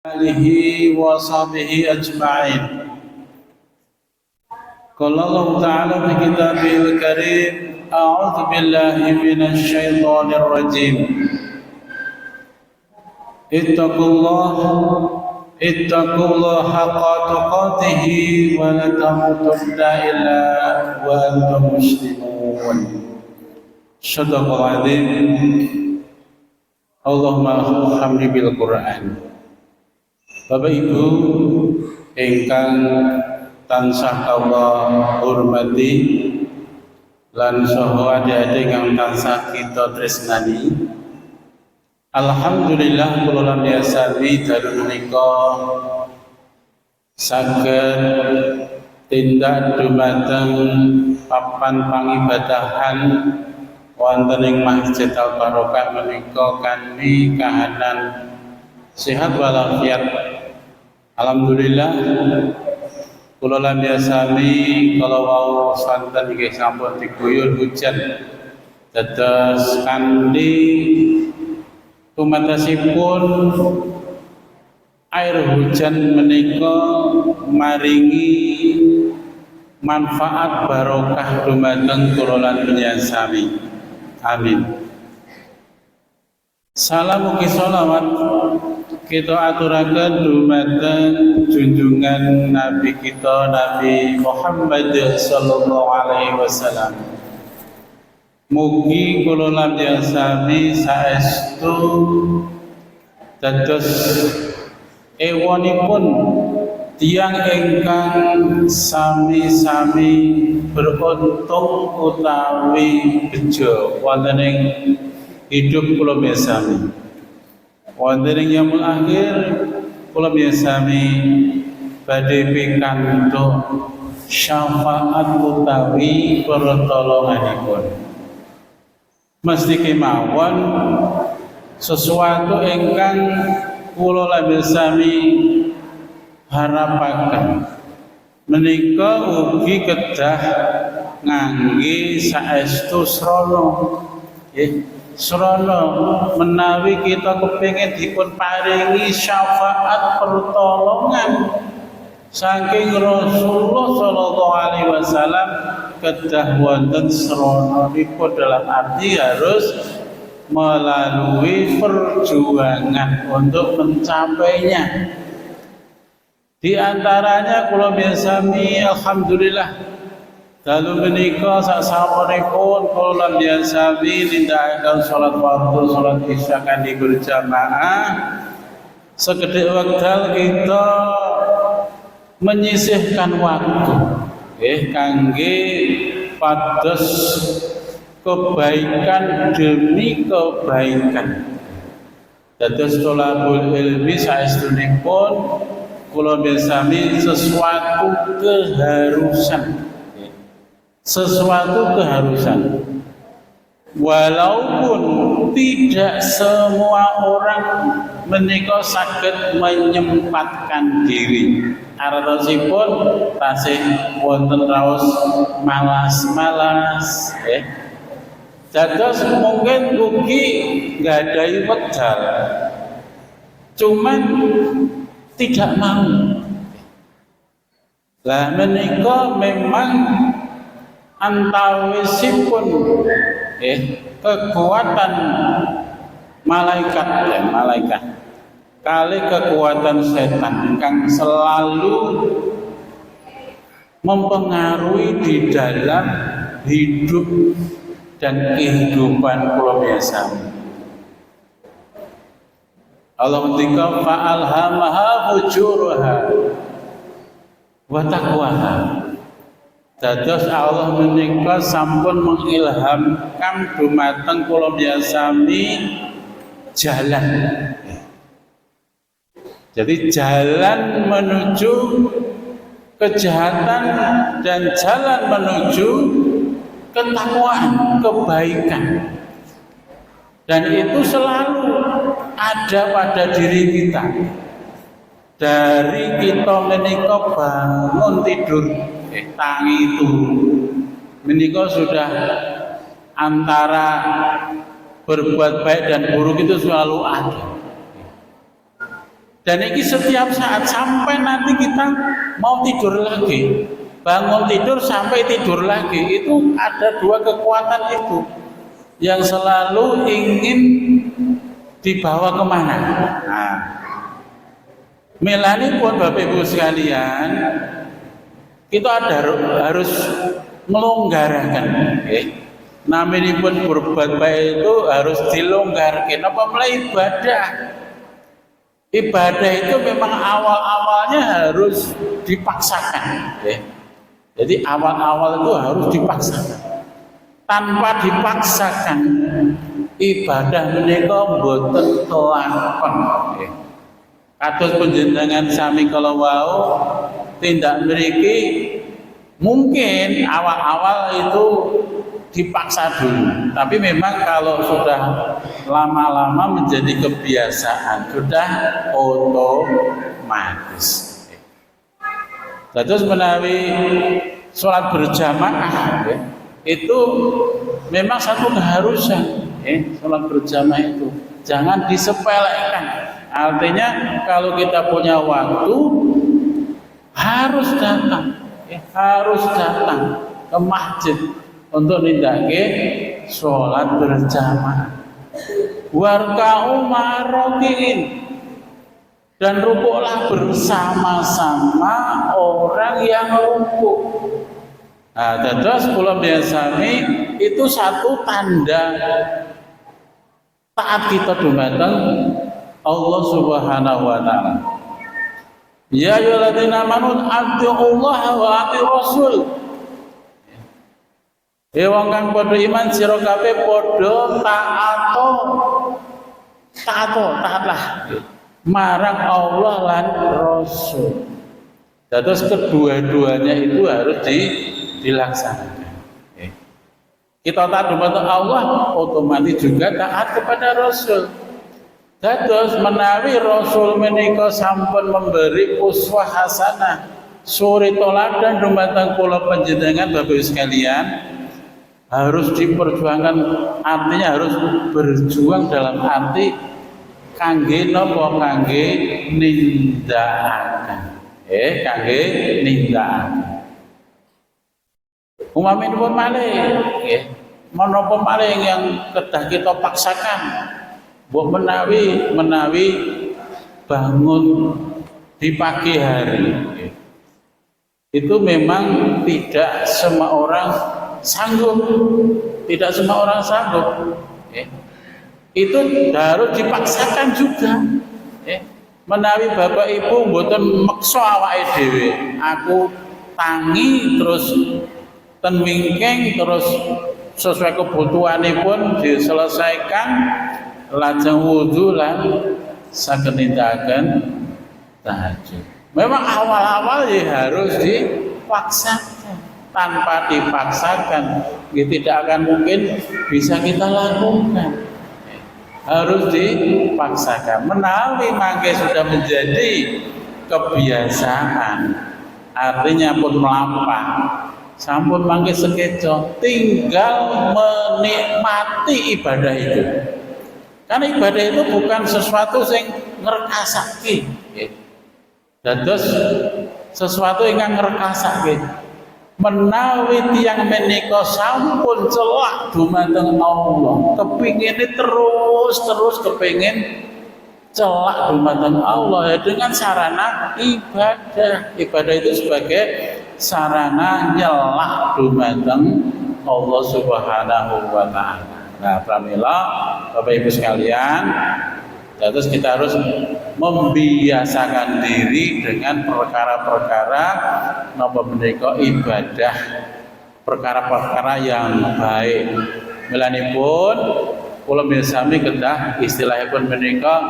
آله وصحبه أجمعين. قال الله تعالى في كتابه الكريم: أعوذ بالله من الشيطان الرجيم. اتقوا الله حق تقاته ولا تموتن إلا وأنتم مسلمون. صدق العظيم. Allahumma hamdi bil Qur'an. Bapak Ibu ingkang tansah kula hormati lan saha adik-adik ingkang tansah kita tresnani. Alhamdulillah kula lan yasami dalu menika saged tindak dumateng papan pangibadahan wonten ing Masjid Al Barokah menika kanthi kahanan sehat walafiat. Alhamdulillah kula lan yasami kala wau santen nggih sampun diguyur hujan dados kanthi tumatasipun air hujan menika maringi manfaat barokah dumateng kula lan yasami. Amin. Salam ugi sholawat kita aturaken dumateng junjungan Nabi kita Nabi Muhammad sallallahu alaihi wasallam. Mugi kula lan yasami saestu dados ewanipun tiyang ingkang sami-sami beruntung utawi bejo wonten ing hidup kula sami. Wonten ing yaumul akhir kula sami badhe pikantuk syafaat utawi pertolonganipun. Mesti kemawon sesuatu ingkang kula lan sami harapaken menika ugi kedah ngangge saestu srana nggih srana menawi kita kepengin dipun paringi syafaat pertolongan saking Rasulullah sallallahu alaihi wasallam kedah wonten srananipun dalam arti harus melalui perjuangan untuk mencapainya. Di antaranya kula biasami alhamdulillah dalu menika sasampunipun kula lan biasami nindakaken salat fardu salat isya kanthi berjamaah sekedhik wekdal kita menyisihkan waktu kangge pados kebaikan demi kebaikan. Dados thalabul ilmi saestunipun kula bersami sesuatu keharusan walaupun tidak semua orang menika saged menyempatkan diri artosipun tasih wonten raos malas-malas dados mungkin ugi nggadahi wekdal cuman tidak mau. Lah menika memang antawisipun kekuatan malaikat kali kekuatan setan yang selalu mempengaruhi di dalam hidup dan kehidupan kula biasa. Allah mentika fa'alhamaha fujuraha wa taqwaha. Dados Allah menika sampun mengilhamkan dumateng kula biasami jalan. Jadi jalan menuju kejahatan dan jalan menuju ketakwaan, kebaikan. Dan itu selalu ada pada diri kita. Dari kita menika bangun tidur, tangi turu. Menika sudah antara berbuat baik dan buruk itu selalu ada. Dan ini setiap saat sampai nanti kita mau tidur lagi, bangun tidur sampai tidur lagi, itu ada dua kekuatan itu yang selalu ingin dibawa kemana. Nah, melani pun Bapak Ibu sekalian, kita harus melonggarkan. Namanya pun berbuat baik itu harus dilonggarkan. Apa mulai ibadah? Ibadah itu memang awal-awalnya harus dipaksakan. Jadi awal-awal itu harus dipaksakan. Tanpa dipaksakan, ibadah menika mboten kelakon. Kados panjenengan sami kala wau tindak mriki mungkin awal-awal itu dipaksa dulu, tapi memang kalau sudah lama-lama menjadi kebiasaan, sudah otomatis. Terus menawi sholat berjamaah itu memang satu keharusan. Sholat berjamaah itu jangan disepelekan. Artinya kalau kita punya waktu harus datang ke masjid untuk nindake sholat berjamaah. Warka'u ma'rokiin, dan rukuklah bersama-sama orang yang rukuk. Nah, terus kula biasami itu satu tanda taat kita dumateng Allah Subhanahu wa taala. Ya ayyuhalladzina amanu atiullaha wa atiur rasul. Wong kang padha iman sira kabeh padha taatlah marang Allah lan Rasul. Terus kedua-duanya itu harus dilaksanakan. Kita taat kepada Allah, otomatis juga taat kepada Rasul. Terus menawi Rasul menika sampun memberi uswah hasanah, suri toladan dumateng kula panjenengan Bapak Ibu sekalian, harus diperjuangkan, artinya harus berjuang dalam arti kangge napa, kangge nindakaken. Kangge nindakaken. Umaminipun malih menapa malih yang kedah kita paksakan, mbok menawi bangun di pagi hari. Itu memang tidak semua orang sanggup, itu harus dipaksakan juga. Menawi Bapak Ibu mboten meksa awake dhewe, aku tangi terus ten wingking terus sesuai kebutuhanipun diselesaikan, lajeng wudu lan saged nindakaken tahajud. Memang awal-awal ya harus dipaksakan. Tanpa dipaksakan, tidak akan mungkin bisa kita lakukan. Harus dipaksakan. Menawi mangke sudah menjadi kebiasaan, artinya pun melampah, sampun mangke sekeco, tinggal menikmati ibadah itu. Karena ibadah itu bukan sesuatu yang ngrekasake. Dados sesuatu yang ngrekasake. Menawi tiyang menika sampun celak dumateng Allah, kepingine terus kepingin celak dumateng Allah dengan sarana ibadah. Ibadah itu sebagai sarana nyelak dumateng Allah Subhanahu wa taala. Nah, pramila Bapak Ibu sekalian, terus kita harus membiasakan diri dengan perkara-perkara napa menika ibadah, perkara-perkara yang baik. Melanipun kula mirsani kedah istilahipun menika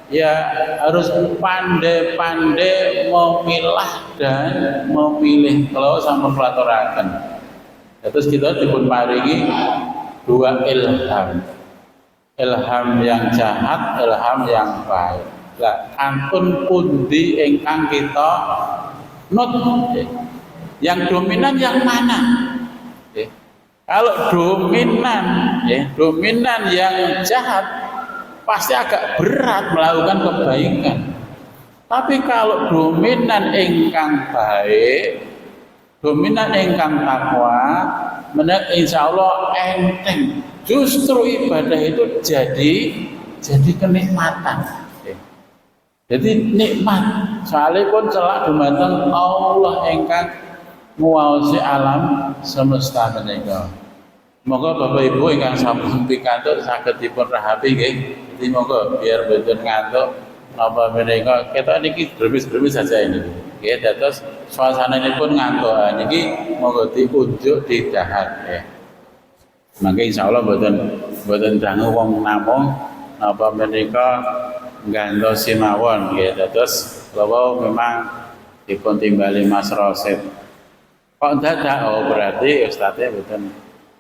ya harus pandai-pandai memilah dan memilih. Kalau sampun pelaturaken, terus kita dipun paringi dua ilham yang jahat, ilham yang baik. Lah antun pundi ingkang kita nut, yang dominan yang mana? Kalau dominan yang jahat pasti agak berat melakukan kebaikan. Tapi kalau dominan ingkang baik, dominan ingkang takwa, insya Allah enteng. Justru ibadah itu jadi kenikmatan. Jadi nikmat. Soalnya pun celak dumateng Allah ingkang nguwaosi alam semesta menika. Moga Bapak Ibu ingkang sampun pikantuk saged dipun rahapi nggih. Jadi moga biar boten ngantuk apa menika ketok niki bremis-bremis saja ini. Nggih dados suasananipun ngantuk. Niki moga diunjuk didahar nggih. Mangke insyaallah boten dangu wong namung napa menika nggantosi mawon nggih. Dados kula memang dipun timbali Mas Rosid. Kok dadak berarti ustadze boten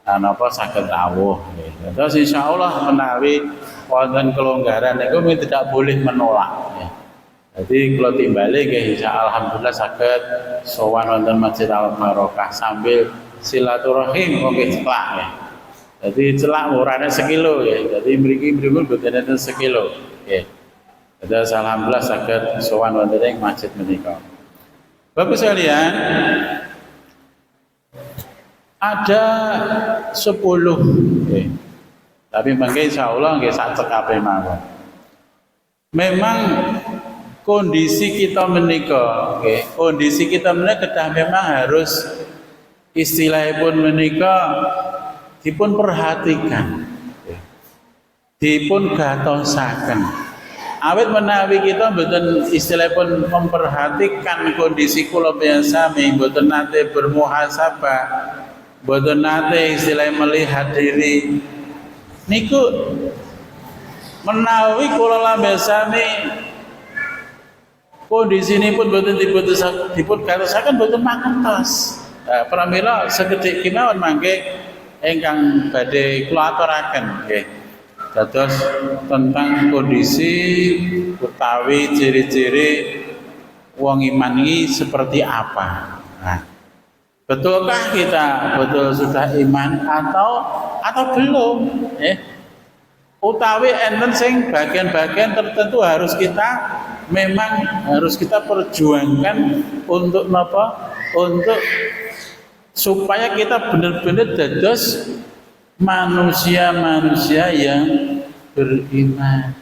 napa saged rawuh nggih. Dados insyaallah menawi wonten kelonggaran niku tidak boleh menolak ya. Jadi kalau timbali nggih insyaallah alhamdulillah saged sowan wonten Masjid Al Barokah sambil silaturahim nggih celak ya. Jadi celak urane sekilo ya. Jadi mriki mriku boten enten sekilo nggih. Jadi alhamdulillah saged sowan wonten ing masjid menika. Bapak sekalian, ada 10 nggih. Tapi mangke insyaallah nggih sak cekape mawon. Memang kondisi kita menika, nggih, kondisi kita menika kedah memang harus istilahipun menika dipun perhatikan. Dipun gatosaken. Awit menawi kita mboten istilahipun memperhatikan kondisi kula biasa mboten nate bermuhasabah, mboten nate istilah melihat diri niku menawi kula lambesane kondisi ini pun boten dipun gatosaken boten mangertos. Pramila sekedhik kemawon mangke ingkang badhe kula aturaken nggih. Dados tentang kondisi utawi ciri-ciri wong iman ini seperti apa. Nah, betulkah kita betul sudah iman atau belum? Utawi enten sing bagian-bagian tertentu harus kita perjuangkan untuk napa? Untuk supaya kita benar-benar dados manusia-manusia yang beriman.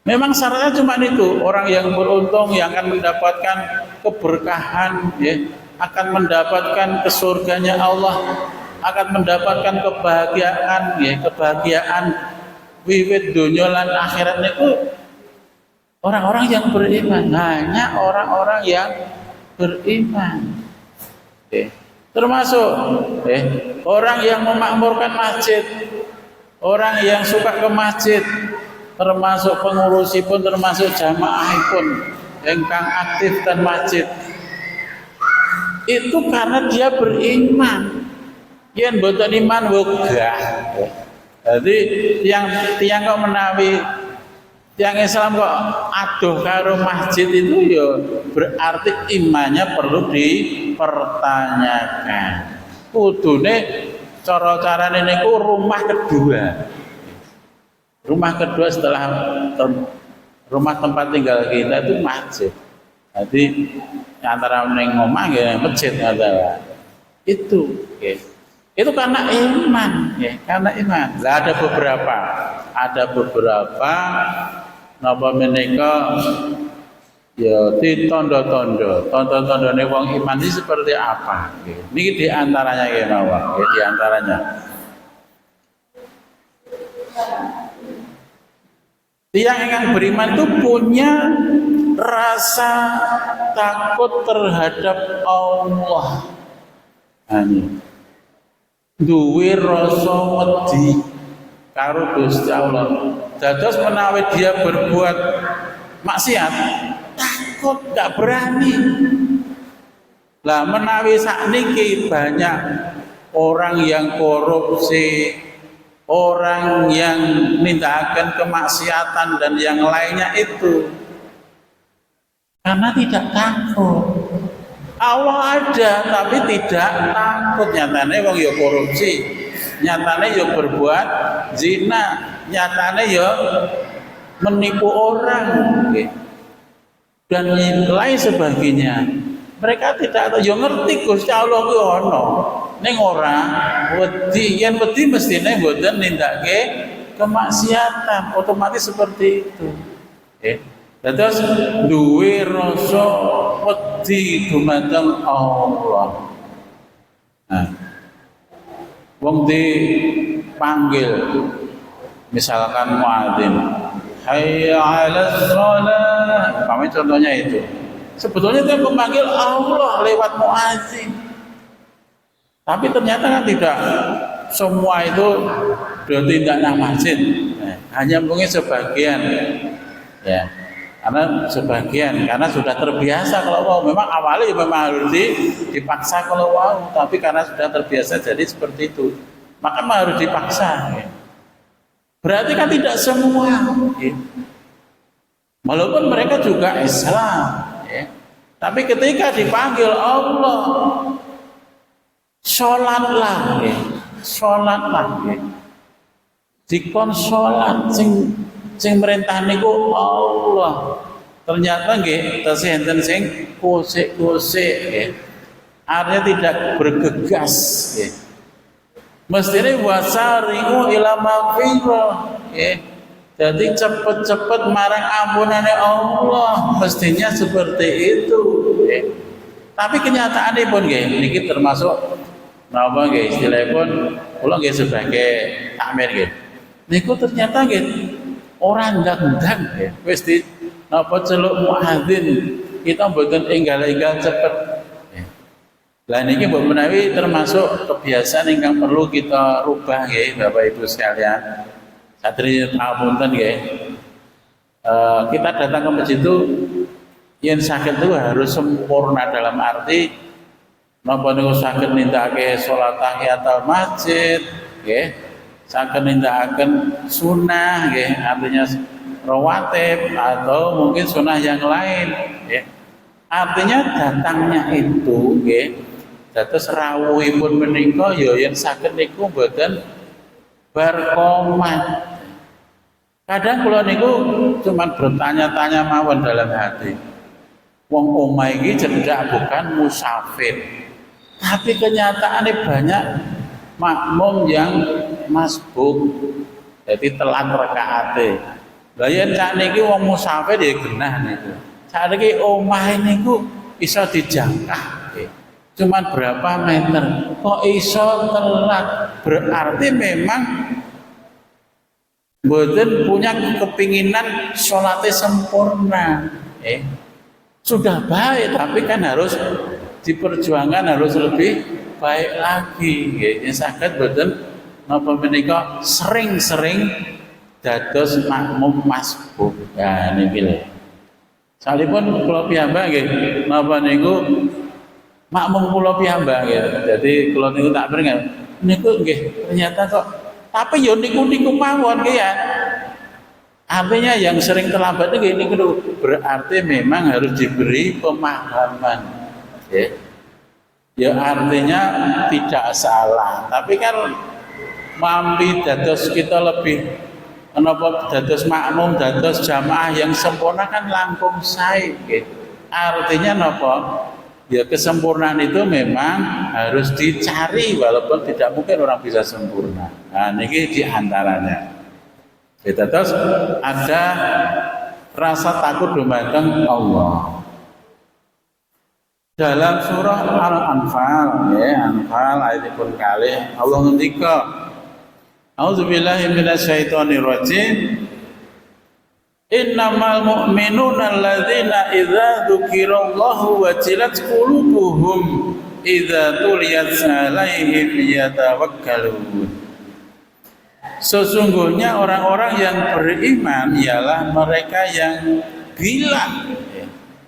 Memang syaratnya cuma itu, orang yang beruntung yang akan mendapatkan keberkahan ya, akan mendapatkan kesurganya Allah, akan mendapatkan kebahagiaan ya, kebahagiaan wiwit dunia lan akhirat itu orang-orang yang beriman, hanya orang-orang yang beriman. Termasuk orang yang memakmurkan masjid, orang yang suka ke masjid, termasuk pengurusipun, termasuk jamaahipun ingkang aktif dan masjid. Itu karena dia beriman. Yen boten iman wegah. Jadi tiang kok menawi tiang Islam kok aduh karo masjid itu ya berarti imannya perlu dipertanyakan. Kudune cara-carane niku rumah kedua. Rumah kedua setelah rumah tempat tinggal kita itu masjid. Jadi antara ning omah ya masjid adalah itu itu karena iman ya, karena iman. Lah ada beberapa napa menika ya tondo-tondone wong iman ini seperti apa nggih. Niki di antaranya nggih mawon, di antaranya tiyang ingkang beriman itu punya rasa takut terhadap Allah. Duwe rasa wedi karo Gusti Allah. Dados menawi dia berbuat maksiat, takut, gak berani. Lah menawi sakniki banyak orang yang korupsi, orang yang nindakaken kemaksiatan dan yang lainnya itu karena tidak takut. Allah ada tapi tidak takut. Nyatane wong ya korupsi, nyatane ya berbuat zina, nyatane ya menipu orang. dan lain sebagainya. Mereka tidak tahu, yo ngerti Gusti Allah ku ono. Ning ora wedi, yen wedi mestine mboten nindakake kemaksiatan, otomatis seperti itu. Terus duwe rasa wedi dumateng Allah. Nah, wong dipanggil misalkan muadzin, hayya 'alas shalah, kami contohnya itu. Sebetulnya dia memanggil Allah lewat muadzin. Tapi ternyata kan tidak semua itu bertindak nang masjid. Hanya mungkin sebagian. Ya. Karena sebagian, karena sudah terbiasa kalau mau. Memang awalnya memang harus dipaksa kalau mau, tapi karena sudah terbiasa jadi seperti itu. Maka harus dipaksa. Ya. Berarti kan tidak semua. Ya. Walaupun mereka juga Islam. Ya. Tapi ketika dipanggil Allah, sholatlah, ya. Sholatlah, ya. Dikon sholat, sing merintah niku Allah. Ternyata nggih tasih enten sing kusik-kusik, ya. Artinya tidak bergegas, ya. Mestine wasari'u ila maghfirah, ya. Jadi cepet-cepet marang ampunane Allah, mestinya seperti itu. Tapi kenyataannya pun niki termasuk napa nggih istilahipun kula nggih sebagai takmir nggih. Niku ternyata nggih ora ndang-ndang nggih. Wis di napa celuk muadzin kita mboten enggal-enggal cepet. Lah niki mbok menawi termasuk kebiasaan ingkang perlu kita rubah nggih Bapak Ibu sekalian. Satri ngapunten nggih. Kita datang ke masjid itu yang sakit itu harus sempurna dalam arti napa niku saged nindakake salat tahiyatul masjid nggih, saged nindakaken sunah nggih, artinya rawatib atau mungkin sunah yang lain nggih. Artinya datangnya itu nggih dados rawuhipun menika ya yen saged niku mboten berkomat. Kadang kula niku cuma bertanya-tanya mawon dalam hati. Wong omah iki cedak bukan musafir. Tapi kenyataannya banyak makmum yang masbuk. Jadi telat rakaate. Lah yen sakniki wong musafir ya genah niku. Sakniki omah niku iso dijangkah. Cuman berapa meter kok iso telat, berarti memang mboten punya kepinginan sholatnya sempurna. Sudah baik tapi kan harus diperjuangkan, harus lebih baik lagi. Saged mboten napa menika sering-sering dados makmum masbuk. Nah niki lho. Salipun kula piyambak nggih napa niku makmum kula piyambak nggih. Jadi kula niku tak peringat niku nggih ternyata kok tapi yo niku mawon nggih ya. Artinya yang sering terlambat itu niku berarti memang harus diberi pemahaman. Ya artinya tidak salah, tapi kan mampi dados kita lebih menapa dados makmum, dados jamaah yang sempurna kan langkung sae nggih. Artinya napa? Ya kesempurnaan itu memang harus dicari walaupun tidak mungkin orang bisa sempurna. Nah ini diantaranya. Kita terus ada rasa takut dumateng Allah. Dalam surah Al-Anfal, ya Anfal ayatipun kalih Allah ngendika, A'udzubillahi minasyaitonirrajim. Innamal mu'minuna alladzina idza dzukirallahu wajilat qulubuhum idza tuliyat alaihim yatawakkalun. Sesungguhnya orang-orang yang beriman ialah mereka yang bila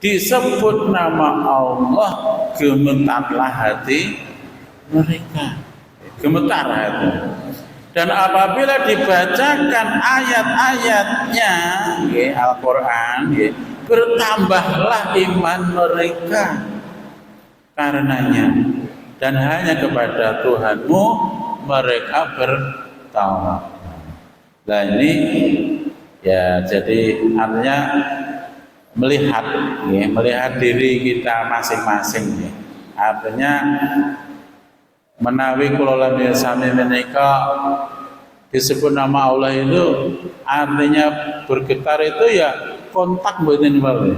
disebut nama Allah gemetarlah hati mereka. Gemetar hati. Dan apabila dibacakan ayat-ayatnya Al-Quran bertambahlah iman mereka karenanya dan hanya kepada Tuhanmu mereka bertawakal. Nah ini ya jadi artinya melihat, ya, melihat diri kita masing-masing, ya. Artinya menawi kula sami menika disebut nama Allah itu artinya bergetar itu ya kontak mboten wae.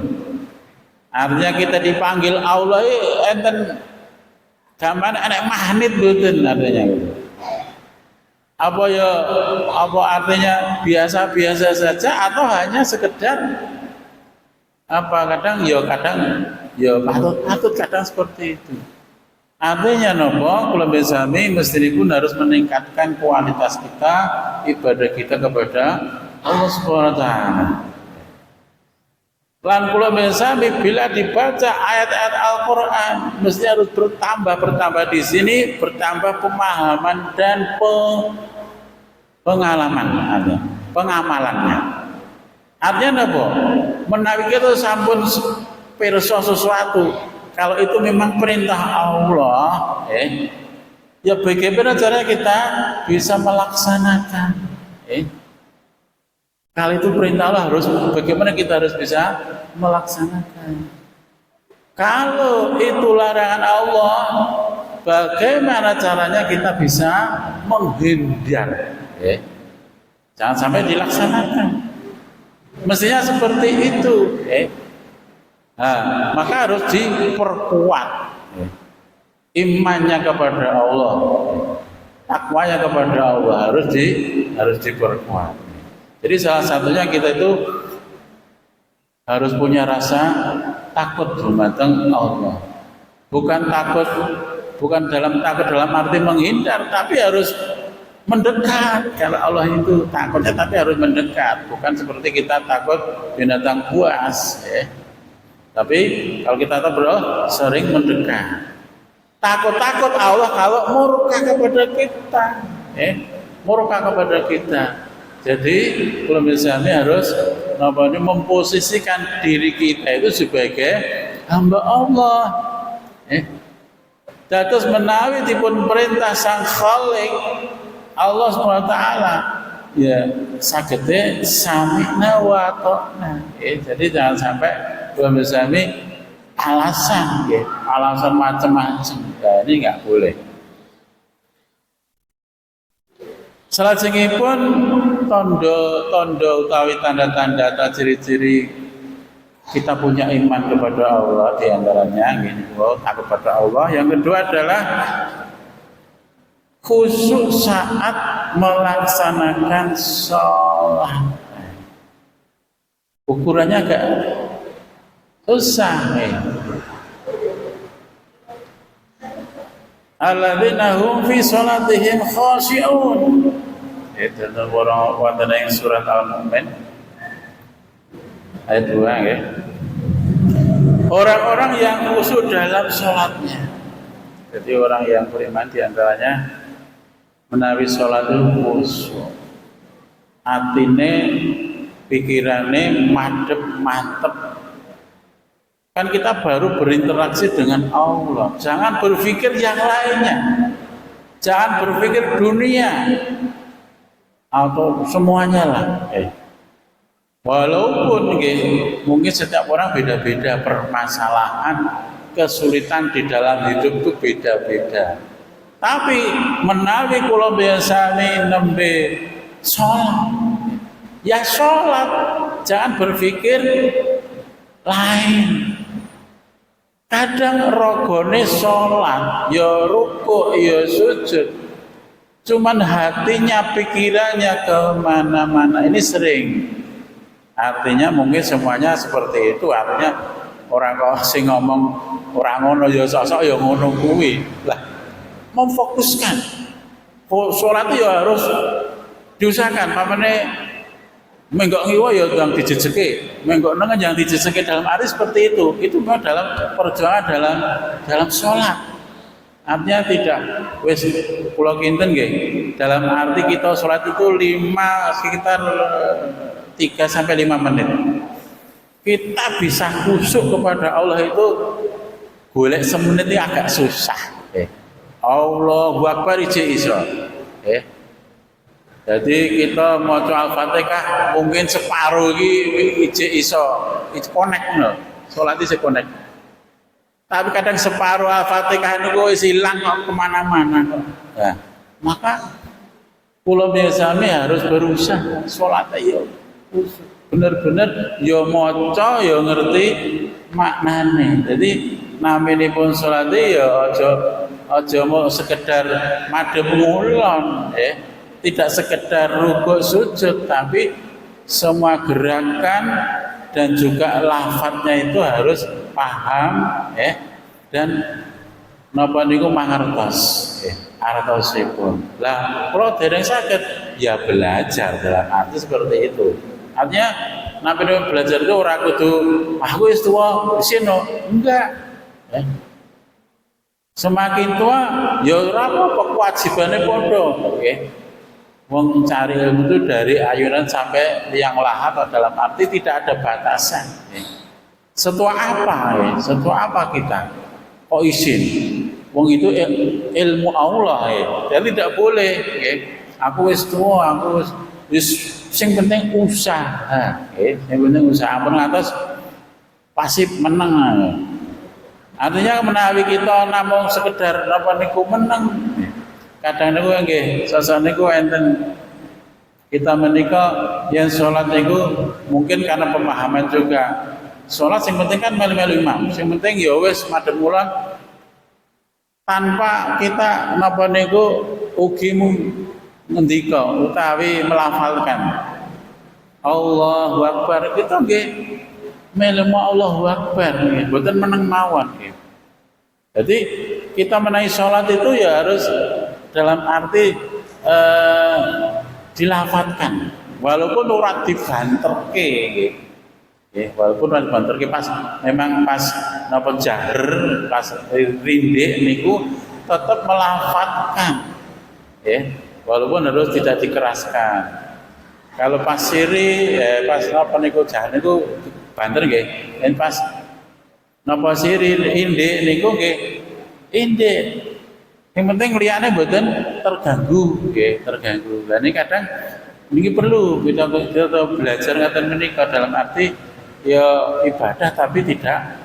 Artinya kita dipanggil Allah enten gampang enek magnet mboten artinya gitu. Apa ya apa artinya biasa-biasa saja atau hanya sekedar apa kadang ya patut kadang seperti itu. Artinya nopo kula sami mesti harus meningkatkan kualitas kita ibadah kita kepada Allah Subhanahu wa taala. Lan kula sami bila dibaca ayat-ayat Al-Qur'an mesti harus bertambah di sini bertambah pemahaman dan pengalaman ada pengamalannya. Artinya nopo menawi kita sampun pirsa sesuatu kalau itu memang perintah Allah, ya bagaimana cara kita bisa melaksanakan? Kalau itu perintah Allah bagaimana kita harus bisa melaksanakan? Kalau itu larangan Allah, bagaimana caranya kita bisa menghindar? Jangan sampai dilaksanakan. Mestinya seperti itu. Nah, maka harus diperkuat imannya kepada Allah, takwanya kepada Allah harus diperkuat. Jadi salah satunya kita itu harus punya rasa takut dumateng Allah. Bukan dalam arti menghindar, tapi harus mendekat. Kalau Allah itu takutnya tapi harus mendekat, bukan seperti kita takut binatang buas, Tapi kalau kita sering mendekat. Takut Allah kalau murka kepada kita, murka kepada kita. Jadi kalau misalnya harus memposisikan diri kita itu sebagai hamba Allah. Terus menawi dipun perintah sang Khalik Allah SWT, ya sagede sami'na wa ta'na. Jadi jangan sampai belum sami alasan, alasan macam-macam. Nah, ini nggak boleh. Salajengipun tondo utawi tanda-tanda atau ciri-ciri kita punya iman kepada Allah di antaranya takut kepada Allah. Yang kedua adalah khusyuk saat melaksanakan sholat. Ukurannya agak susah. Alladzina hum fi sholatihim khashi'un. Itu orang wonten ing surat Al-Mu'min ayat 2 ya. Orang-orang yang khusyuk dalam sholatnya. Jadi orang yang beriman diantaranya menawi sholat itu khusyuk. Atine pikirane mantep. Kan kita baru berinteraksi dengan Allah. Jangan berpikir yang lainnya. Jangan berpikir dunia atau semuanya lah. Walaupun mungkin setiap orang beda-beda permasalahan, kesulitan di dalam hidup itu beda-beda. Tapi menawi kula biasane nembe sholat, ya sholat, jangan berpikir lain. Kadang rogone sholat, ya rukuk, ya sujud, cuman hatinya, pikirannya kemana-mana. Ini sering. Artinya mungkin semuanya seperti itu. Artinya orang kok sing ngomong orang ngono ya sok-sok ya ngono kuwi. Lah, memfokuskan. Sholat itu ya harus diusahakan. Pamane menggok ngiwa ya yang dijejeke, menggok nengen yang dijejeke dalam arti seperti itu. Itu memang dalam perjuangan dalam sholat. Artinya tidak wis kula kinten nggih. Dalam arti kita sholat itu sekitar 3 sampai 5 menit. Kita bisa khusyuk kepada Allah itu golek semenit itu agak susah. Allahu Akbar iso. Jadi kita maca Al-Fatihah mungkin separuh iki iso connect no. Salat iki connect. Tapi kadang separuh Al-Fatihah niku wis ilang kok kemana-mana kok. Nah, maka kula biasane harus berusaha salat yo bener-bener yo maca yo ngerti maknane. Jadi naminipun salat yo aja mau sekedar madhep ngulon tidak sekedar rukuk sujud, tapi semua gerakan dan juga lafadznya itu harus paham dan napa niku mangertos artosipun. Lah kalau dereng saged ya belajar dalam arti seperti itu. Artinya nabi belajar itu ora kudu aku wis tuwa disino, enggak. Semakin tua ya ora apa kewajibane padha, Wong cari ilmu itu dari ayunan sampai liang lahat dalam arti tidak ada batasan. Setua apa Setua apa kita? Kok izin? Wong itu ilmu Allah Jadi tidak boleh aku wis tua, aku wis sing penting usaha. Sing penting usaha pun atas pasif menang. Artinya menawi kita namung sekedar napa niku menang. Kadang niku nggih sosok niku enten kita menika yang sholat niku mungkin karena pemahaman juga. Sholat sing penting kan melu-melu imam. Sing penting ya wis madhep mulan tanpa kita napa niku ugi ngendika utawi melafalkan Allahu Akbar. Kita nggih melu Allahu Akbar nggih, mboten meneng mawon nggih. Jadi kita menaiki sholat itu ya harus dalam arti dilafatkan walaupun ora dibanterke walaupun ora dibanterke pas memang pas napa jahr pas rindik niku tetap melafatkan walaupun harus tidak dikeraskan. Kalau pas siri pas napa niku jahr niku banter nggih dan pas napa siri indik niku nggih indik. Yang penting liyane mboten terganggu, terganggu. Lah ini kadang niki perlu kita belajar ngaten menika dalam arti ya ibadah tapi tidak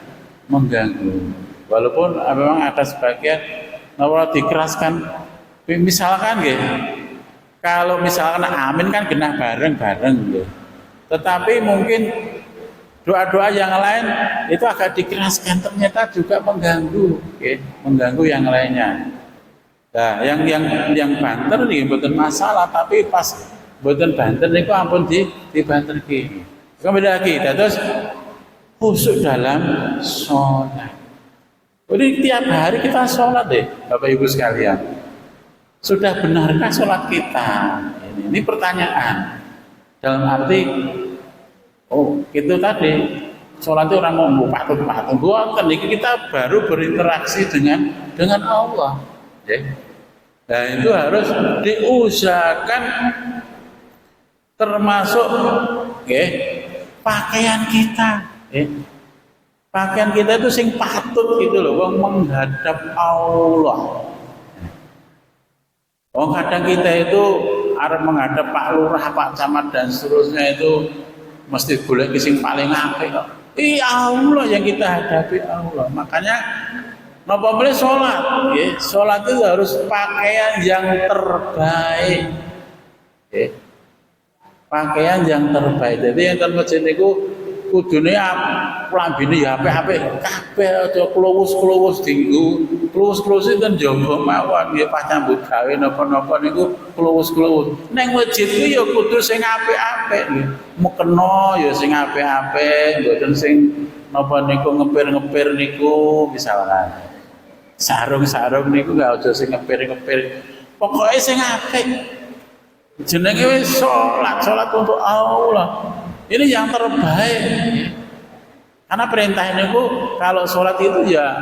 mengganggu. Walaupun memang ada sebagian napa dikeraskan misalkan kalau misalkan amin kan genah bareng-bareng Tetapi mungkin doa-doa yang lain itu agak dikeraskan ternyata juga mengganggu, mengganggu yang lainnya. Nah, yang banter nih bukan masalah, tapi pas bukan banter niku ampun dibanterki. Kembali lagi, terus khusyuk dalam sholat. Jadi tiap hari kita sholat Bapak Ibu sekalian. Sudah benarkah sholat kita? Ini pertanyaan. Dalam arti, itu tadi sholat itu orang mau patut-patut. Bukan, kita baru berinteraksi dengan Allah. Nah itu harus diusahakan termasuk pakaian kita. Pakaian kita itu sing patut gitu loh, wong menghadap Allah. Kadang kita itu arep menghadap Pak Lurah, Pak Camat dan seterusnya itu mesti golek sing paling apik kok. Allah yang kita hadapi Allah. Makanya napa boleh sholat? Sholat itu harus pakaian yang terbaik. Pakaian yang terbaik. Jadi yang ten masjid niku kudune klambine ya apik-apik kabeh aja kluwus-kluwus dinggo. Kluwus-kluwus itu njaba mawon nggih pas nyambut gawe napa-napa niku kluwus-kluwus. Ning masjid ku ya kudu sing apik-apik nggih. Mukena ya sing apik-apik, mboten sing napa niku ngepir-ngepir niku misalkan. Sarung-sarung niku gak aja sing ngepir-ngepir. Pokoke sing apik. Jenenge wis salat untuk Allah. Ini yang terbaik. Karena perintah niku kalau salat itu ya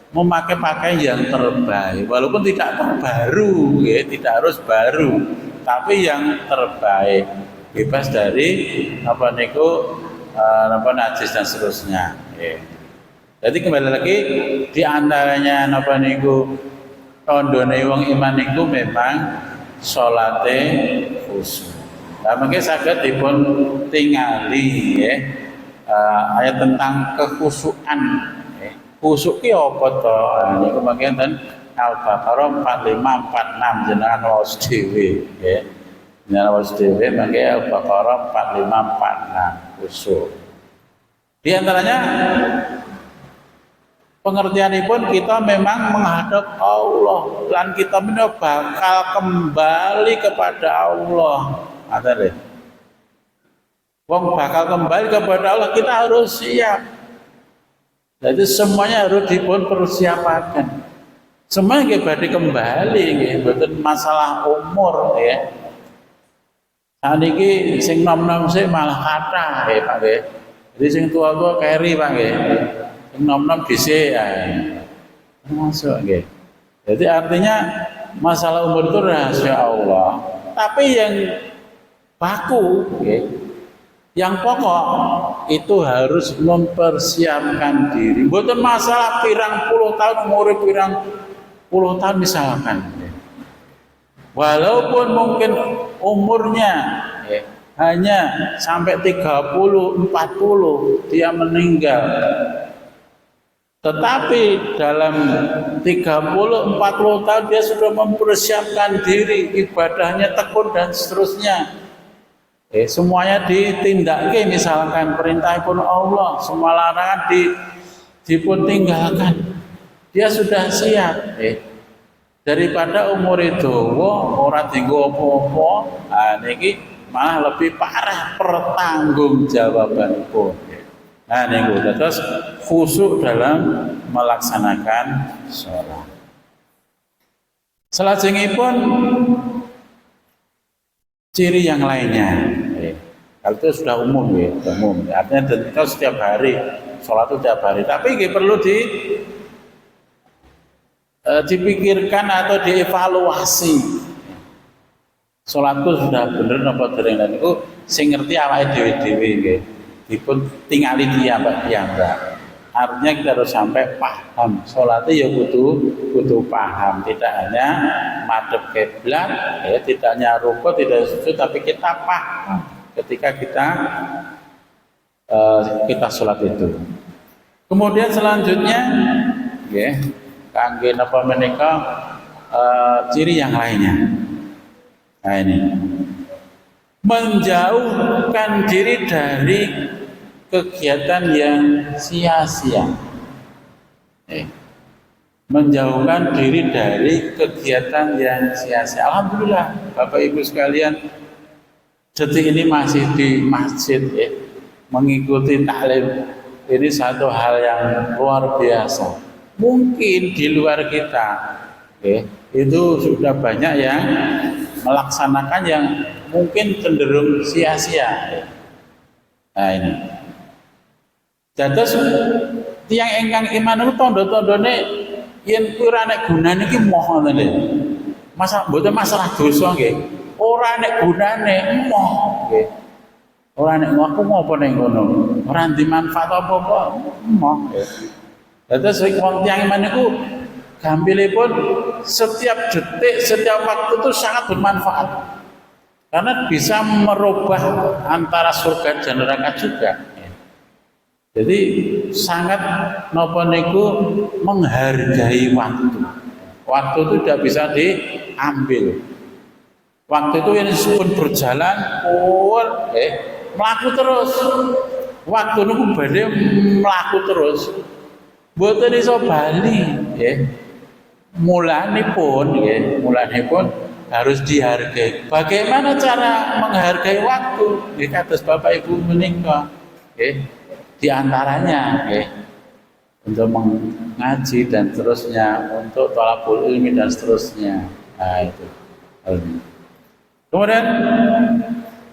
memakai pakaian yang terbaik. Walaupun tidak terbaru, tidak harus baru, tapi yang terbaik. Bebas dari apa niku najis dan seterusnya. Jadi kembali lagi di antaranya napa niku tandane wong iman niku memang salate khusyuk. Lah mengke saged dipun tingali ya. Ayat tentang kekhusyukan. Khusyuk ki apa to? Niku mangke ten Al-Baqarah 4546 jenengan waos dhewe nggih. Jenengan waos dhewe mangke Al-Baqarah 4546 khusyuk. Di antaranya pengertianipun kita memang menghadap Allah dan kita bakal kembali kepada Allah. Ada deh. Wong bakal kembali kepada Allah, kita harus siap. Jadi semuanya harus dipun persiapkan. Semuanya badhe kembali nggih, mboten masalah umur ya. Saniki sing nom-nom sik malah kathah nggih Pak nggih. Jadi sing tua-tua keri Pak nggih. Sing nom-nom dhisik ya. Masuk nggih. Jadi artinya masalah umur itu rahasia Allah. Tapi yang baku nggih, yang pokok itu harus mempersiapkan diri. Bukan masalah pirang puluh tahun, umur pirang puluh tahun misalkan. Walaupun mungkin umurnya hanya sampai 30, 40 dia meninggal. Tetapi dalam 30, 40 tahun dia sudah mempersiapkan diri, ibadahnya tekun dan seterusnya. Semuanya ditindakkan, misalkan perintah pun Allah, semua larangan dipun tinggalkan. Dia sudah siap. Daripada umur itu ora dienggo apa-apa, niki malah lebih parah pertanggungjawabanipun. Nah niku terus khusyuk dalam melaksanakan sholat. Salajengipun ciri yang lainnya. Kalau itu sudah umum ya, umum. Artinya kita setiap hari sholat itu setiap hari. Tapi perlu dipikirkan atau dievaluasi. Sholatku sudah bener apa dereng lan niku sing ngerti awake dhewe-dhewe nggih. Dipun tingali Mbak. Artinya kita harus sampai paham. Sholatnya ya kudu paham, tidak hanya madhep kiblat, tidak hanya rukuk, tidak sujud, tapi kita paham ketika kita sholat itu. Kemudian selanjutnya, kangge napa menika ciri yang lainnya. Nah ini, menjauhkan diri dari kegiatan yang sia-sia. Menjauhkan diri dari kegiatan yang sia-sia. Alhamdulillah, Bapak Ibu sekalian, detik ini masih di masjid mengikuti taklim. Ini satu hal yang luar biasa. Mungkin di luar kita itu sudah banyak yang melaksanakan yang mungkin cenderung sia-sia. Nah ini. Dados tiyang ingkang iman niku tandha-tandhane yen kuwi ora nek gunane iki moh ngoten lho. Mboten masalah dosa nggih. Ora nek gunane moh nggih. Ora nek aku ngopo ning ngono. Ora ndi manfaat apa-apa moh nggih. Dados wong tiyang iman niku gampilipun setiap detik, setiap waktu itu sangat bermanfaat. Karena bisa merubah antara surga dan neraka juga. Jadi sangat napa niku menghargai waktu. Waktu itu tidak bisa diambil. Waktu itu yang pun berjalan, melaku terus. Waktu niku badhe melaku terus. Mboten iso bali, Mulanipun harus dihargai. Bagaimana cara menghargai waktu? Kados Bapak Ibu menika, di antaranya untuk mengaji dan seterusnya, untuk thalabul ilmi dan seterusnya. Nah itu. Kemudian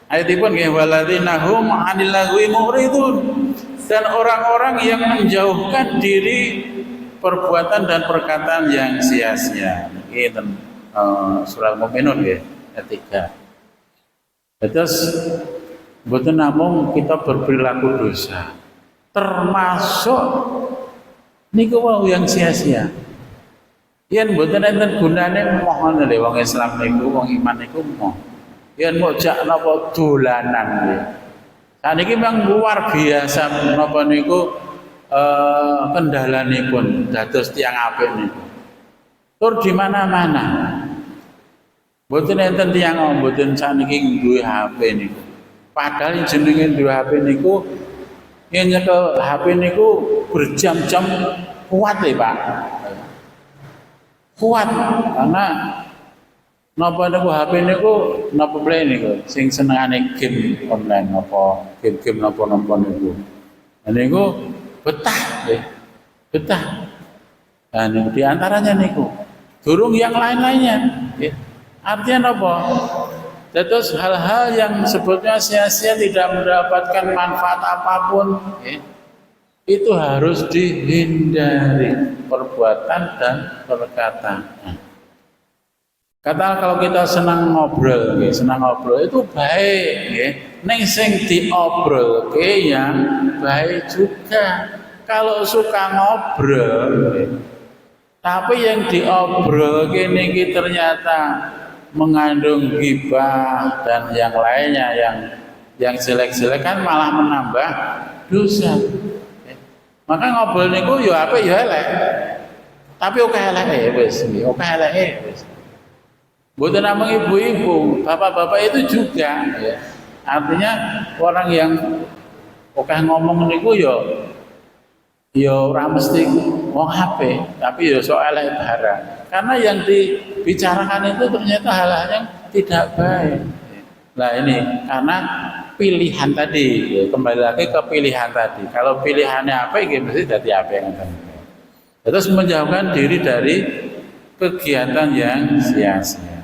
ayatipun nggih walladzina hum 'anil lagwi mu'ridun, dan orang-orang yang menjauhkan diri perbuatan dan perkataan yang sia-sia. Ini surah Al-Mu'minun nggih ayat 3. Terus mboten namung kita berperilaku dosa, termasuk niku wau yang sia-sia. Yen mboten enten gunane mohon lho wong Islam niku, wong iman niku moh. Yen mau jak napa dolanan nggih. Saniki memang luar biasa napa niku kendalanipun dados tiyang apik niku. Tur di mana-mana. Mboten enten tiyang mboten saniki duwe HP niku. Padahal jenenge duwe HP niku yen nyekel HP niku berjam-jam kuat lho, Pak. Kuat karena napa niku HP niku napa play niku sing senengane game online napa game-game napa-napa niku. Niku betah nggih. Betah. Nah, niku di antaranya niku. Durung yang lain-lainnya nggih. Artinya apa? Terus hal-hal yang sebetulnya sia-sia tidak mendapatkan manfaat apapun itu harus dihindari perbuatan dan perkataan. Kata kalau kita senang ngobrol, itu baik, neng sing diobrol, yang baik juga. Kalau suka ngobrol, tapi yang diobrol ini ternyata mengandung ghibah dan yang lainnya yang jelek-jelek kan malah menambah dosa. Maka ngobrol niku yo apik yo elek. Tapi oke eleke wis, oke eleke wis. Mboten namung ibu-ibu, bapak-bapak itu juga ya. Artinya orang yang oke ngomong niku yo ora mesti wong apik, tapi yo sok elek barang. Karena yang dibicarakan itu ternyata hal-hal yang tidak baik. Nah ini karena pilihan tadi, kembali lagi ke pilihan tadi. Kalau pilihannya apa, ya mesti jadi apa yang akan. Terus menjauhkan diri dari kegiatan yang sia-sia.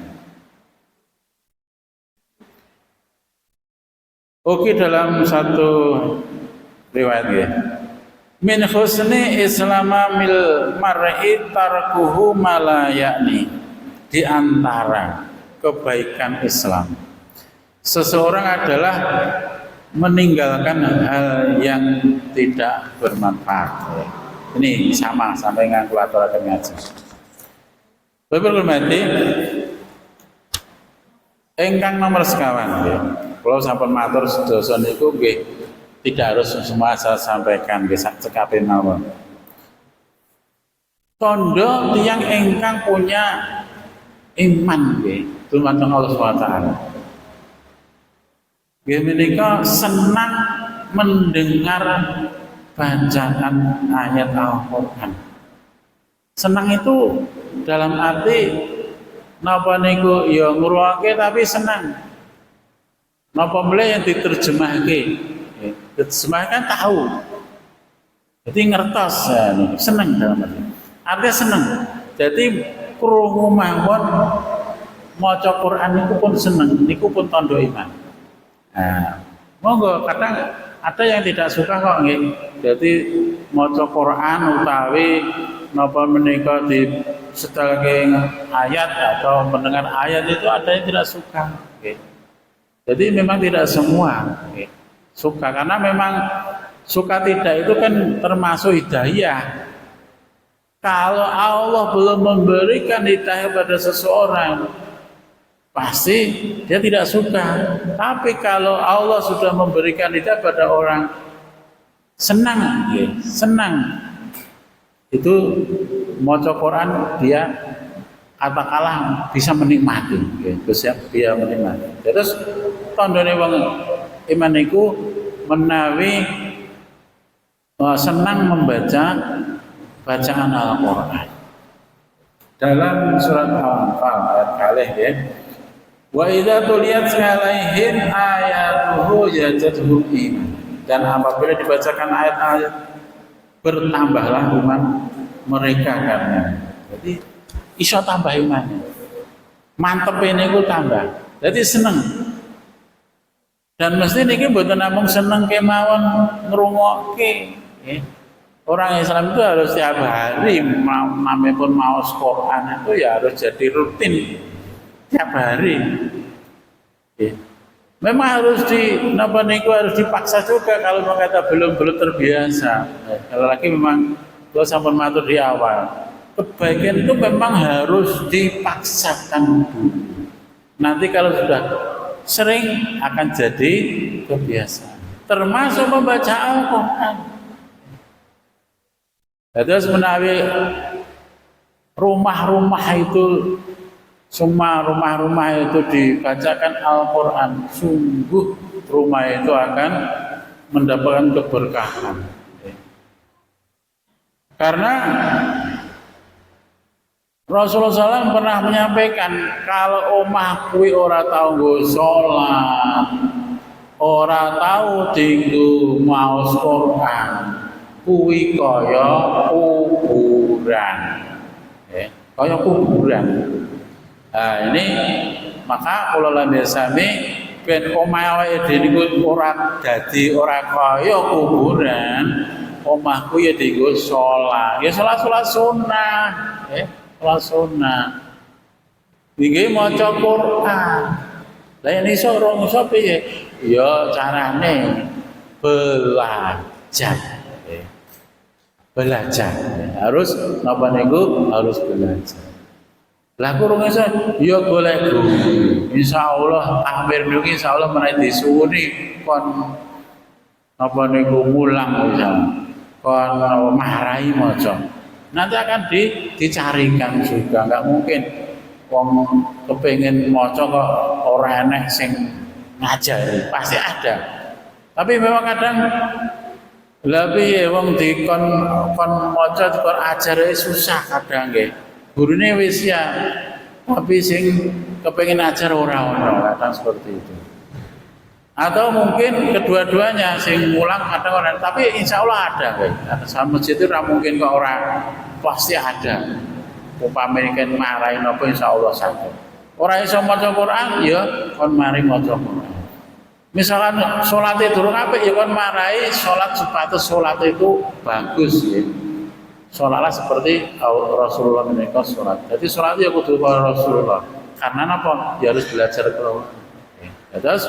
Oke, dalam satu riwayat ya. Min husni islama mil mar'i tarkuhu mala yakni. Di antara kebaikan Islam, seseorang adalah meninggalkan hal yang tidak bermanfaat. Ini sama sampai dengan kulaturaken ngaji. Bapak hormati, ingkang nomor sekawan ya. Kalau sampun matur sedasa niku nggih tidak harus semua saya sampaikan nggih sak cekape mawon. Tondo tiyang ingkang punya iman nggih dumateng Allah Subhanahu wa taala. Nggih menika senang mendengar bacaan ayat Al-Qur'an. Senang itu dalam arti napa niku ya ngruwake tapi senang. Napa mulai yang diterjemahke? Diterjemahkan tahu. Jadi ngertos ya, senang dalam arti. Artinya senang. Jadi krungu mawon maca Quran niku pun seneng, niku pun tanda iman. Nah, monggo kadang ada yang tidak suka kok nggih. Jadi maca Quran utawi napa menika di setelke ayat atau mendengar ayat itu ada yang tidak suka. Okay. Jadi memang tidak semua suka karena memang suka tidak itu kan termasuk hidayah. Kalau Allah belum memberikan hidayah pada seseorang, pasti dia tidak suka. Tapi kalau Allah sudah memberikan hidayah pada orang, senang, senang. Itu maca Quran dia katakanlah bisa menikmati, bisa dia menikmati. Terus tandane wong iman niku menawi senang membaca bacaan Al-Qur'an. Dalam surat Al-Anfal ayat kalih ya. Wa idza tuliyat alaihim ayatuhu yajadhum iman. Dan apabila dibacakan ayat-ayat bertambahlah iman mereka karena. Jadi iso tambah imannya. Mantep niku tambah. Jadi seneng. Dan mesti niki mboten namung seneng kemawon ngrungokke, nggih. Orang Islam itu harus tiap hari, pun maos Quran itu ya harus jadi rutin tiap hari. Memang harus harus dipaksa juga kalau kata belum terbiasa. Kalau lagi memang kalau sampun matur di awal, kebaikan itu memang harus dipaksakan dulu. Nanti kalau sudah sering akan jadi kebiasaan. Termasuk membaca Al-Quran. Terus menawi rumah-rumah itu, semua rumah-rumah itu dibacakan Al-Quran, sungguh rumah itu akan mendapatkan keberkahan. Karena Rasulullah SAW pernah menyampaikan, kalau omah kuwi ora tau nggo salat, ora tau dinggo maos Quran, kuwi kaya kuburan. Kaya kuburan. Nah, ini maka kula lan sami ben omah awake dhewe niku ora dadi ora kaya kuburan, omahku ya dienggo salat. Ya salat sunah, salat sunah. Nggih maca Quran. Lah yen iso ora iso piye? Ya carane belajar. Belajar. Harus napa niku? Harus belajar. Lah kurang iso ya golek guru. Insyaallah takmir niku insyaallah menawi disuwuni kon apa niku mulang bisa. Kon mahrai maca. Nanti akan dicarikan juga, enggak mungkin wong kepengin maca kok ora enek sing ngajari, pasti ada. Tapi memang kadang lha piye wong dikon maca dikon ajare susah kadang nggih. Gurune wis ya, tapi sing kepengin ajar ora ono, kadang seperti itu. Atau mungkin kedua-duanya sing mulang kadang orang, tapi insya Allah ada guys. Ada sama masjid itu mungkin kok orang, pasti ada. Upamane kan marahin apa insya Allah satu. Orang iso maca Quran ya kon mari maca Quran. Misalkan sholat itu durung apik ya kon marahi sholat sepatu sholat itu bagus ya. Sholatlah seperti Rasulullah menika sholat. Jadi sholat ya kudu kaya Rasulullah. Karena apa? Ya harus belajar Quran. Terus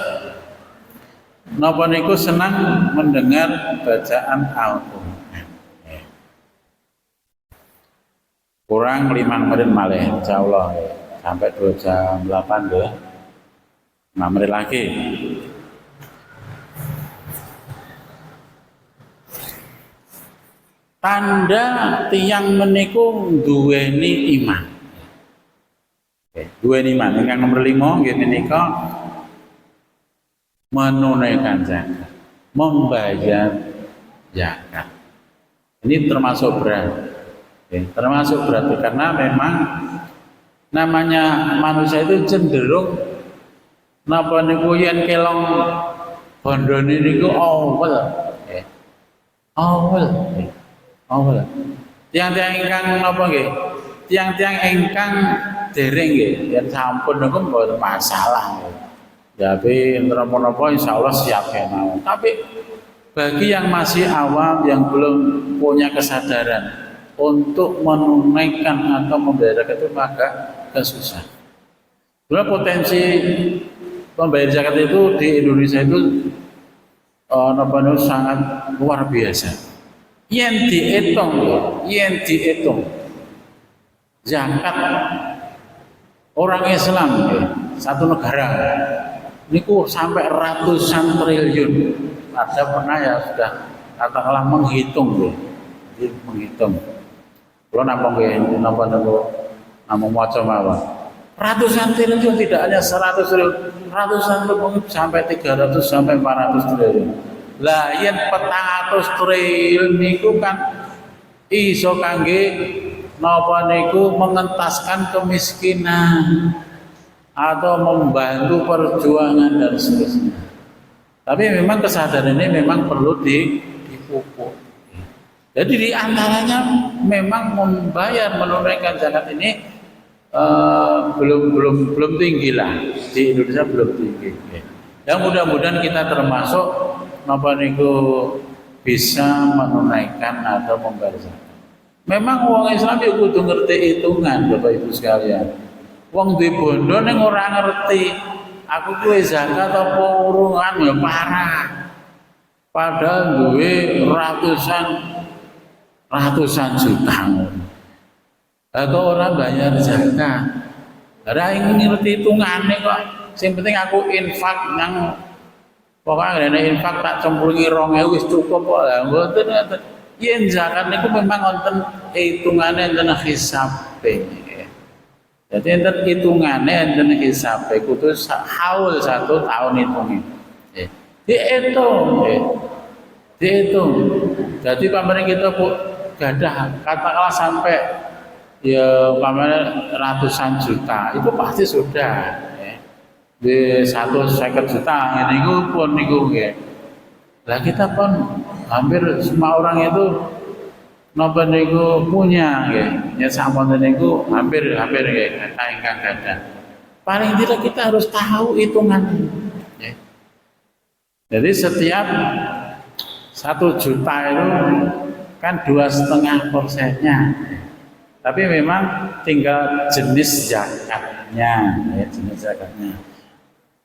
napa niku senang mendengar bacaan Al-Quran. Kurang 5 menit malih insyaallah sampai 2 jam 8 ya. 5 menit lagi. Tanda tiang meniku duweni iman. Duweni iman. Yang nomor 5 nggih menika menunaikan zakat, membayar zakat. Ini termasuk berat. Termasuk berat karena memang namanya manusia itu cenderung napa niku yen kelong bondone niku awel. Awel. Tiang-tiang ingkang napa nggih? Tiang-tiang ingkang dereng nggih, yen sampun niku mboten masalah. Tapi napa-napa insyaallah siap kemawon. Tapi bagi yang masih awam yang belum punya kesadaran untuk menunaikan atau membayar zakat itu maka susah. Sebenarnya potensi membayar zakat itu di Indonesia itu sangat luar biasa. Yen dihitung zakat orang Islam satu negara niku sampai ratusan triliun. Ada pernah ya sudah katakanlah menghitung jadi menghitung. Kalau nampak maca mawon. Ratusan triliun tidak hanya 100 triliun, ratusan triliun sampai 300 sampai 400 triliun. Lah yen 400 triliun niku kan iso kangge napa niku mengentaskan kemiskinan atau membantu perjuangan dan seterusnya. Tapi memang kesadaran ini memang perlu dipupuk. Jadi di antaranya memang menunaikan zakat ini belum tinggi lah di Indonesia belum tinggi. Yang mudah-mudahan kita termasuk napa niku bisa menunaikan atau membayar zakat. Memang wong Islam ya kudu ngerti hitungan Bapak Ibu sekalian. Wong duwe bondo ning ora ngerti aku kuwi zakat apa urungan ya parah. Padahal duwe ratusan juta. kok ora bayar zakat. Ora ngerti hitungane kok. Sing penting aku infak nang pokoknya ngene infak tak cemplungi 2.000 wis cukup kok. Lah mboten ngoten. Yen zakat niku memang wonten hitungane enten hisabe. Jadi enten hitungane enten hisabe kudu haul 1 tahun hitunge. Dihitung, dihitung. Jadi pameran kita gadah katakanlah sampai ya pameran ratusan juta itu pasti sudah di 150 juta ini pun niku nggih. Lah kita pun hampir semua orang itu napa niku punya nggih. Ya sampun niku hampir nggih kata ingkang gadah. Paling tidak kita harus tahu hitungan. Jadi setiap 1 juta itu kan 2,5%-nya. Tapi memang tinggal jenis zakatnya, ya, jenis zakatnya.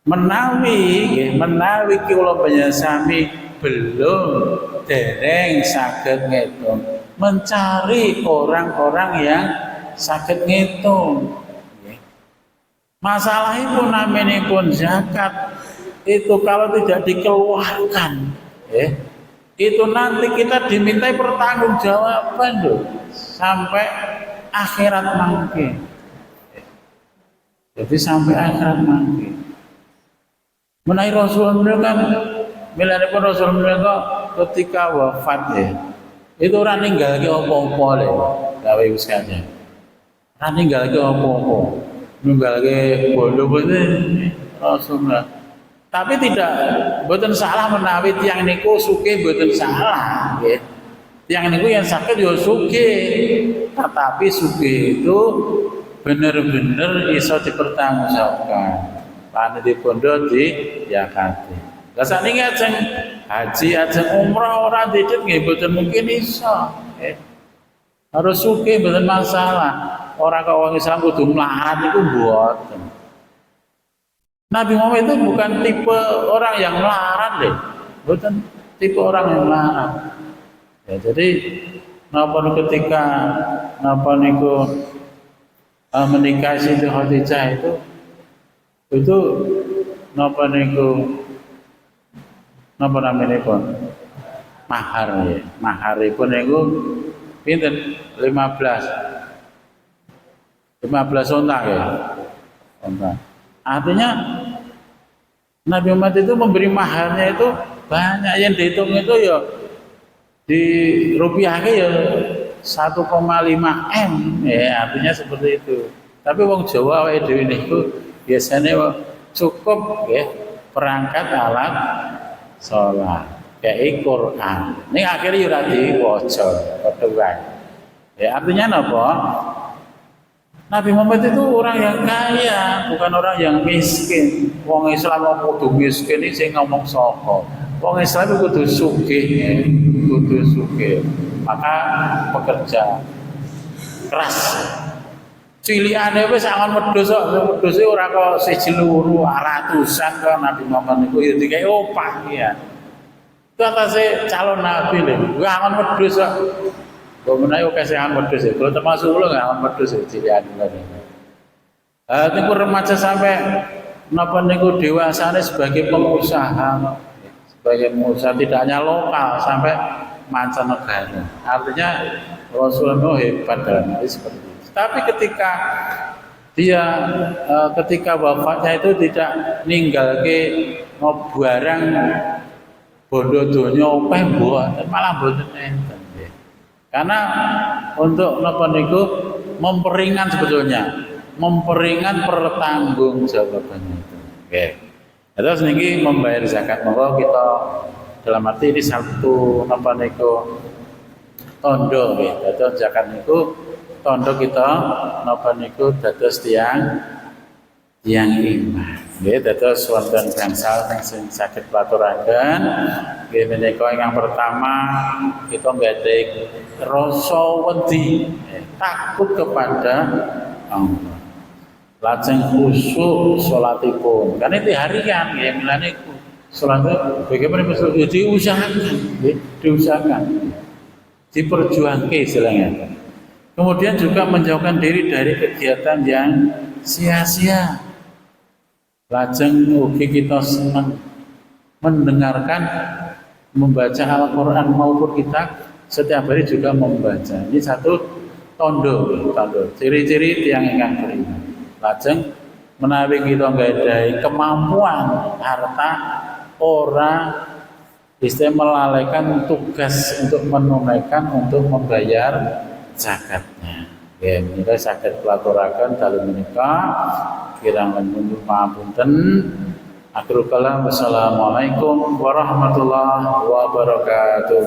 Menawi kula sami belum dereng saged ngitung, mencari orang-orang yang saged ngitung. Masalah itu namanya pun zakat itu kalau tidak dikeluarkan, itu nanti kita dimintai pertanggungjawaban loh sampai akhirat mangke. Jadi sampai akhirat mangke. Menawi Rasulullah kan milanipun Rasulullah ketika wafat itu ora ninggalke apa-apa le gawe usaha. Ora ninggalke apa-apa. Ninggalke bondo-bondo Rasulullah. Tapi tidak mboten salah menawi tiyang niku sugih mboten salah nggih. Tiyang niku yang sakit ya sugih. Tetapi sugih itu bener-bener iso dipertanggungjawabkan. Lan dipondo di yakati. Lah sakniki ajeng haji, ajeng umrah ora didet nggih mboten mungkin iso. Harus sugih mboten masalah. Ora kok wong Islam kudu melarat niku mboten. Nabi Muhammad itu bukan tipe orang yang melarat deh, bukan tipe orang yang melarat. Ya, jadi napa ketika napa niku menikah Siti Khadijah itu napa niku napa namanya pun mahar ya, mahar pun niku pinten 15 onta ya, onta. Artinya Nabi Muhammad itu memberi maharnya itu banyak, yang dihitung itu ya di rupiahnya ya 1,5 M ya, artinya seperti itu. Tapi wong Jawa awake dhewe niku biasanya cukup ya perangkat alat sholat kayak Quran. Ini akhirnya ya ora diwaca padha wae. Ya artinya napa? Nabi Muhammad itu orang yang kaya, bukan orang yang miskin. Wong Islam mau kudu miskin ini sing ngomong sapa. Wong Islam kudu sugih, kudu sugih. Maka bekerja keras. Cilikane wis angon wedhus kok, wedhuse ora kok siji loro, ratusan kok Nabi Muhammad niku ya dikai opah ya. Itu atase calon nabi lho. Wah angon wedhus kok. Kemudian aku kasih angon wedhus ya. Kalau termasuk lo nggak angon wedhus ya cilian ini. Niku remaja sampai napa niku dewasane sebagai pengusaha, tidak hanya lokal sampai mancanegara. Artinya Rasulullah hebat dalam hal seperti itu. Tapi ketika dia ketika wafatnya itu tidak ninggalke barang bondo donya opeh mboten, malah mboten enten. Karena untuk napa niku memperingan sebetulnya, memperingan pertanggungjawabannya itu. Oke. Terus niki membayar zakat, monggo kita dalam arti ini satu napa niku tondo nggih. Dados zakat niku tondo kita napa niku dados tiyang iman. Nggih, dados wonten gangsal sing saged platuraken. Nggih menika ingkang pertama kita nggadahi rasa wedi, takut kepada Allah. Lajeng khusyuk salatipun. Kan itu harian nggih milane salat bagaimana diusahakan, diusahakan. Diperjuangke istilahnya. Kemudian juga menjauhkan diri dari kegiatan yang sia-sia. Lajeng ugi kita senang mendengarkan, membaca Al-Quran maupun kita setiap hari juga membaca. Ini satu tondo. Ciri-ciri tiang ingkang beriman. Lajeng menawi kita nggadahi kemampuan harta, ora istilah melalaikan tugas untuk menunaikan, untuk membayar zakatnya. Ya, menika saged pelaturaken dalu menika kirang nyuwun pangapunten. Akhirul kalam, wassalamualaikum warahmatullahi wabarakatuh.